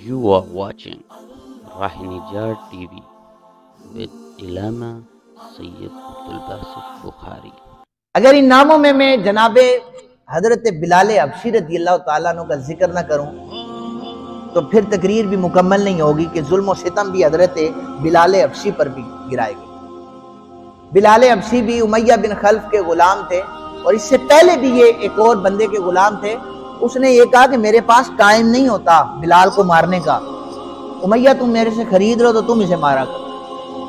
You are watching Rahinijar TV with Ilama Sayyid Abdul Basit Bukhari. اگر ان ناموں میں جناب حضرت بلال حبشی رضی اللہ تعالیٰ عنہ کا ذکر نہ کروں تو پھر تقریر بھی مکمل نہیں ہوگی کہ ظلم و ستم بھی حضرت بلال حبشی پر بھی گرائے گئے۔ بلال حبشی بھی امیہ بن خلف کے غلام تھے، اور اس سے پہلے بھی یہ ایک اور بندے کے غلام تھے۔ اس نے یہ کہا کہ میرے پاس ٹائم نہیں ہوتا بلال کو مارنے کا، امیہ تم میرے سے خرید لو تو تم اسے مارا کرو۔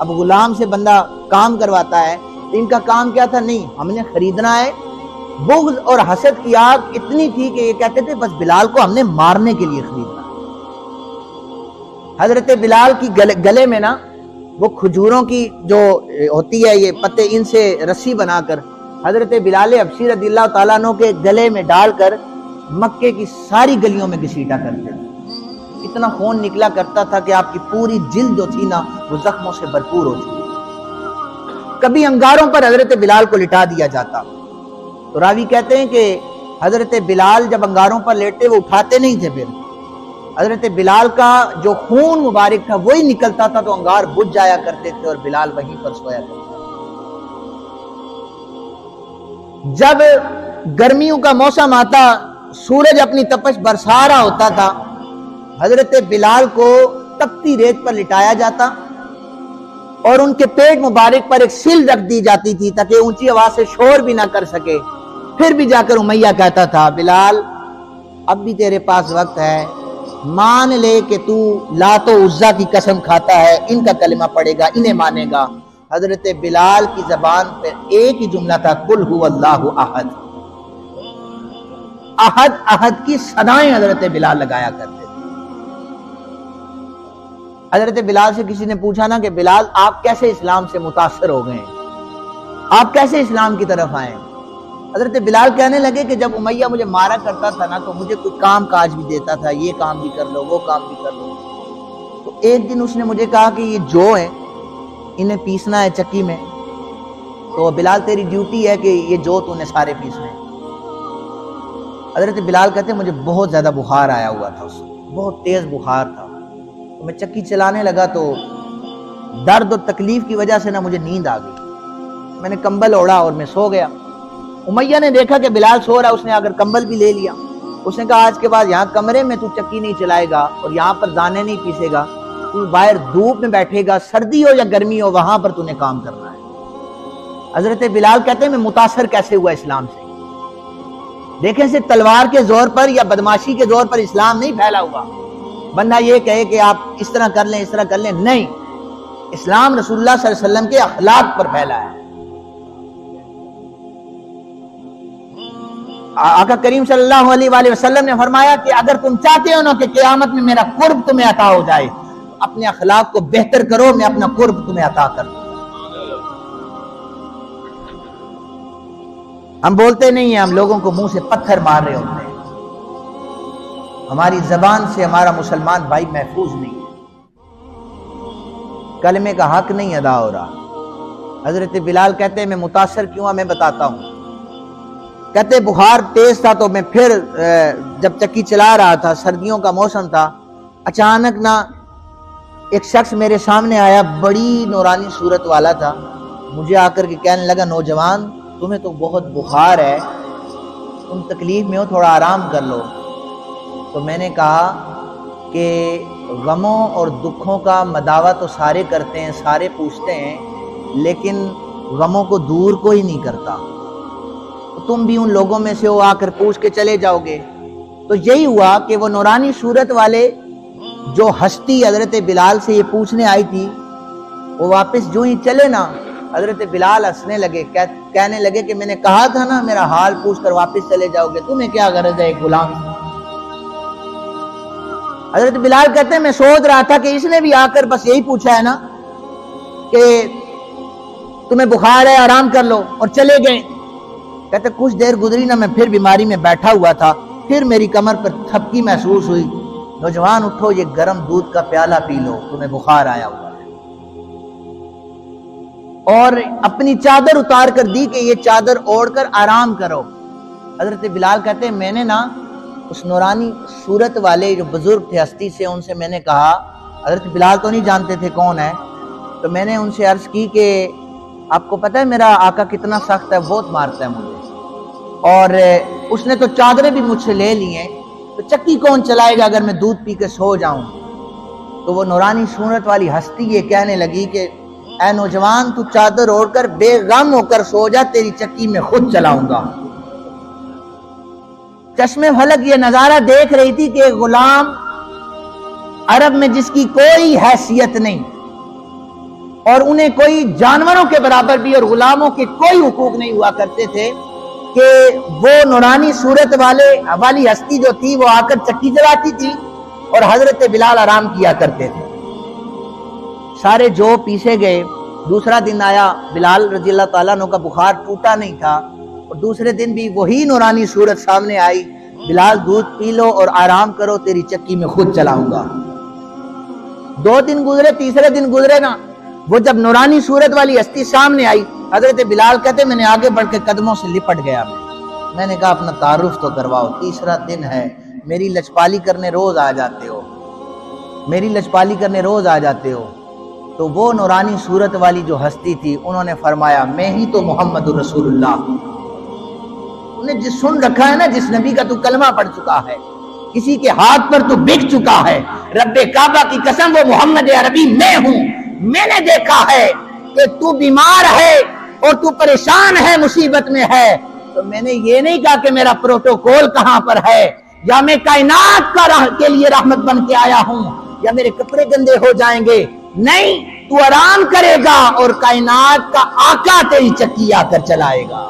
اب غلام سے بندہ کام کرواتا ہے، ان کا کام کیا تھا؟ نہیں، ہم نے خریدنا ہے۔ بغض اور حسد کی آگ اتنی تھی کہ یہ کہتے تھے بس بلال کو ہم نے مارنے کے لیے خریدنا ہے۔ حضرت بلال کی گلے میں نا وہ کھجوروں کی جو ہوتی ہے یہ پتے، ان سے رسی بنا کر حضرت بلال حبشی رضی اللہ تعالیٰ عنہ کے گلے میں ڈال کر مکے کی ساری گلیوں میں گھسیٹا کرتے تھے۔ اتنا خون نکلا کرتا تھا کہ آپ کی پوری جلد جو تھی نا وہ زخموں سے بھرپور ہو چکی۔ کبھی انگاروں پر حضرت بلال کو لٹا دیا جاتا تو راوی کہتے ہیں کہ حضرت بلال جب انگاروں پر لیٹے وہ اٹھاتے نہیں تھے، پھر حضرت بلال کا جو خون مبارک تھا وہی نکلتا تھا تو انگار بجھ جایا کرتے تھے اور بلال وہیں پر سویا کرتا تھا۔ جب گرمیوں کا موسم آتا، سورج اپنی تپش برسا رہا ہوتا تھا، حضرت بلال کو تپتی ریت پر لٹایا جاتا اور ان کے پیٹ مبارک پر ایک سل رکھ دی جاتی تھی تاکہ اونچی آواز سے شور بھی نہ کر سکے۔ پھر بھی جا کر امیہ کہتا تھا بلال اب بھی تیرے پاس وقت ہے، مان لے کہ تو لات و عزا کی قسم کھاتا ہے، ان کا کلمہ پڑھے گا، انہیں مانے گا۔ حضرت بلال کی زبان پر ایک ہی جملہ تھا، قل هو اللہ احد۔ احد احد کی صدائیں حضرت بلال لگایا کرتے تھے۔ حضرت بلال سے کسی نے پوچھا نا کہ بلال آپ کیسے اسلام سے متاثر ہو گئے ہیں، آپ کیسے اسلام کی طرف آئے؟ حضرت بلال کہنے لگے کہ جب امیہ مجھے مارا کرتا تھا نا تو مجھے کوئی کام کاج بھی دیتا تھا، یہ کام بھی کر لو وہ کام بھی کر لو۔ تو ایک دن اس نے مجھے کہا کہ یہ جو ہیں انہیں پیسنا ہے چکی میں، تو بلال تیری ڈیوٹی ہے کہ یہ جو تو نے سارے پیسنے ہیں۔ حضرت بلال کہتے ہیں مجھے بہت زیادہ بخار آیا ہوا تھا، اس بہت تیز بخار تھا، تو میں چکی چلانے لگا تو درد اور تکلیف کی وجہ سے نا مجھے نیند آ گئی، میں نے کمبل اوڑھا اور میں سو گیا۔ امیہ نے دیکھا کہ بلال سو رہا، اس نے اگر کمبل بھی لے لیا، اس نے کہا آج کے بعد یہاں کمرے میں تو چکی نہیں چلائے گا اور یہاں پر دانے نہیں پیسے گا، تو باہر دھوپ میں بیٹھے گا، سردی ہو یا گرمی ہو وہاں پر تو نے کام کرنا ہے۔ حضرت بلال کہتے ہیں میں متاثر کیسے ہوا اسلام سے؟ دیکھیں سے تلوار کے زور پر یا بدماشی کے زور پر اسلام نہیں پھیلا ہوا۔ بندہ یہ کہے کہ آپ اس طرح کر لیں اس طرح کر لیں، نہیں، اسلام رسول اللہ صلی اللہ علیہ وسلم کے اخلاق پر پھیلا ہے۔ آقا کریم صلی اللہ علیہ وآلہ وسلم نے فرمایا کہ اگر تم چاہتے ہو نا کہ قیامت میں میرا قرب تمہیں عطا ہو جائے، اپنے اخلاق کو بہتر کرو، میں اپنا قرب تمہیں عطا کر دوں۔ ہم بولتے نہیں ہیں، ہم لوگوں کو منہ سے پتھر مار رہے ہوتے ہیں، ہماری زبان سے ہمارا مسلمان بھائی محفوظ نہیں ہے، کلمے کا حق نہیں ادا ہو رہا۔ حضرت بلال کہتے ہیں میں متاثر کیوں ہوں، میں بتاتا ہوں۔ کہتے بخار تیز تھا تو میں پھر جب چکی چلا رہا تھا، سردیوں کا موسم تھا، اچانک نہ ایک شخص میرے سامنے آیا، بڑی نورانی صورت والا تھا، مجھے آ کر کے کہنے لگا نوجوان تمہیں تو بہت بخار ہے، تم تکلیف میں ہو، تھوڑا آرام کر لو۔ تو میں نے کہا کہ غموں اور دکھوں کا مداوع تو سارے کرتے ہیں، سارے پوچھتے ہیں، لیکن غموں کو دور کوئی نہیں کرتا، تم بھی ان لوگوں میں سے ہو، آ کر پوچھ کے چلے جاؤ گے۔ تو یہی ہوا کہ وہ نورانی صورت والے جو ہستی حضرت بلال سے یہ پوچھنے آئی تھی، وہ واپس جو ہی چلے نا، حضرت بلال ہنسنے لگے، کہنے لگے کہ میں نے کہا تھا نا میرا حال پوچھ کر واپس چلے جاؤ گے، تمہیں کیا غرض ہے ایک غلام۔ حضرت بلال کہتے ہیں میں سوچ رہا تھا کہ اس نے بھی آ کر بس یہی پوچھا ہے نا کہ تمہیں بخار ہے آرام کر لو، اور چلے گئے۔ کہتے کچھ دیر گزری نا، میں پھر بیماری میں بیٹھا ہوا تھا، پھر میری کمر پر تھپکی محسوس ہوئی، نوجوان اٹھو یہ گرم دودھ کا پیالہ پی لو، تمہیں بخار آیا ہوا ہے، اور اپنی چادر اتار کر دی کہ یہ چادر اوڑھ کر آرام کرو۔ حضرت بلال کہتے ہیں میں نے نا اس نورانی صورت والے جو بزرگ تھے ہستی سے، ان سے میں نے کہا، حضرت بلال تو نہیں جانتے تھے کون ہے، تو میں نے ان سے عرض کی کہ آپ کو پتہ ہے میرا آقا کتنا سخت ہے، بہت مارتا ہے مجھے، اور اس نے تو چادریں بھی مجھ سے لے لی ہیں، تو چکی کون چلائے گا اگر میں دودھ پی کے سو جاؤں؟ تو وہ نورانی صورت والی ہستی یہ کہنے لگی کہ اے نوجوان، تو چادر اوڑھ کر بے غم ہو کر سو جا، تیری چکی میں خود چلاؤں گا۔ چشم فلک یہ نظارہ دیکھ رہی تھی کہ غلام عرب میں جس کی کوئی حیثیت نہیں، اور انہیں کوئی جانوروں کے برابر بھی اور غلاموں کے کوئی حقوق نہیں ہوا کرتے تھے، کہ وہ نورانی صورت والی ہستی جو تھی وہ آ کر چکی چلاتی تھی اور حضرت بلال آرام کیا کرتے تھے۔ سارے جو پیسے گئے، دوسرا دن آیا، بلال رضی اللہ تعالیٰ عنہ کا بخار ٹوٹا نہیں تھا، اور دوسرے دن بھی وہی نورانی صورت سامنے آئی، بلال دودھ پی لو اور آرام کرو، تیری چکی میں خود چلاؤں گا۔ 2 دن گزرے، تیسرے دن گزرے نا، وہ جب نورانی صورت والی ہستی سامنے آئی، حضرت بلال کہتے میں نے آگے بڑھ کے قدموں سے لپٹ گیا، میں نے کہا اپنا تعارف تو کرواؤ، تیسرا دن ہے، میری لچپالی کرنے روز آ جاتے ہو، میری لچپالی کرنے روز آ جاتے ہو۔ تو وہ نورانی صورت والی جو ہستی تھی، انہوں نے فرمایا میں ہی تو محمد رسول اللہ، انہیں جس سن رکھا ہے نا، جس نبی کا تو کلمہ پڑھ چکا ہے، کسی کے ہاتھ پر تو بک چکا ہے، رب کعبہ کی قسم وہ محمد عربی میں ہوں، میں نے دیکھا ہے کہ تو بیمار ہے اور تو پریشان ہے، مصیبت میں ہے، تو میں نے یہ نہیں کہا کہ میرا پروٹوکول کہاں پر ہے، یا میں کائنات کے لیے رحمت بن کے آیا ہوں، یا میرے کپڑے گندے ہو جائیں گے، نہیں، تو آرام کرے گا اور کائنات کا آقا تیری چکی آ کر چلائے گا۔